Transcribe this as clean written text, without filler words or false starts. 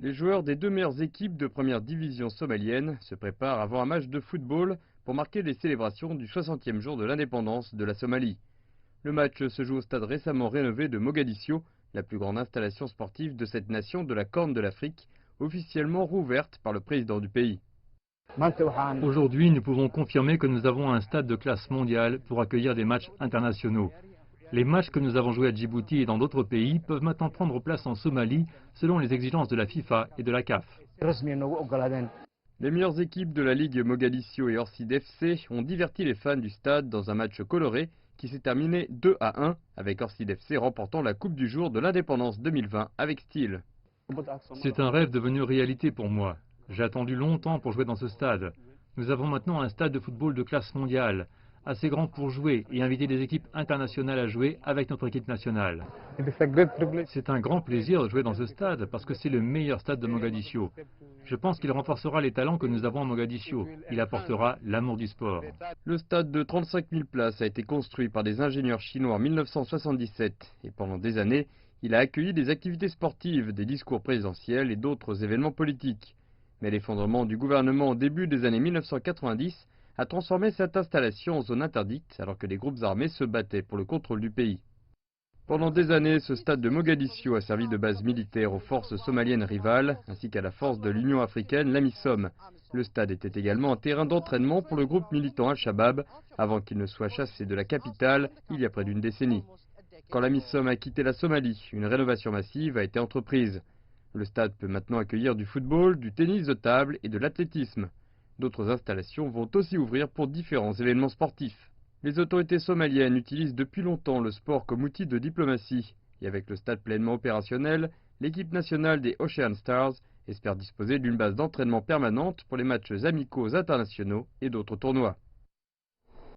Les joueurs des deux meilleures équipes de première division somalienne se préparent avant un match de football pour marquer les célébrations du 60e jour de l'indépendance de la Somalie. Le match se joue au stade récemment rénové de Mogadiscio, la plus grande installation sportive de cette nation de la Corne de l'Afrique, officiellement rouverte par le président du pays. Aujourd'hui, nous pouvons confirmer que nous avons un stade de classe mondiale pour accueillir des matchs internationaux. Les matchs que nous avons joués à Djibouti et dans d'autres pays peuvent maintenant prendre place en Somalie selon les exigences de la FIFA et de la CAF. Les meilleures équipes de la Ligue Mogadiscio et Orsid FC ont diverti les fans du stade dans un match coloré qui s'est terminé 2-1 avec Orsid FC remportant la Coupe du jour de l'indépendance 2020 avec style. C'est un rêve devenu réalité pour moi. J'ai attendu longtemps pour jouer dans ce stade. Nous avons maintenant un stade de football de classe mondiale, assez grand pour jouer et inviter des équipes internationales à jouer avec notre équipe nationale. C'est un grand plaisir de jouer dans ce stade parce que c'est le meilleur stade de Mogadiscio. Je pense qu'il renforcera les talents que nous avons à Mogadiscio. Il apportera l'amour du sport. Le stade de 35 000 places a été construit par des ingénieurs chinois en 1977 et pendant des années, il a accueilli des activités sportives, des discours présidentiels et d'autres événements politiques. Mais l'effondrement du gouvernement au début des années 1990 a transformé cette installation en zone interdite alors que les groupes armés se battaient pour le contrôle du pays. Pendant des années, ce stade de Mogadiscio a servi de base militaire aux forces somaliennes rivales ainsi qu'à la force de l'Union africaine, l'AMISOM. Le stade était également un terrain d'entraînement pour le groupe militant Al-Shabaab avant qu'il ne soit chassé de la capitale il y a près d'une décennie. Quand l'AMISOM a quitté la Somalie, une rénovation massive a été entreprise. Le stade peut maintenant accueillir du football, du tennis de table et de l'athlétisme. D'autres installations vont aussi ouvrir pour différents événements sportifs. Les autorités somaliennes utilisent depuis longtemps le sport comme outil de diplomatie. Et avec le stade pleinement opérationnel, l'équipe nationale des Ocean Stars espère disposer d'une base d'entraînement permanente pour les matchs amicaux internationaux et d'autres tournois.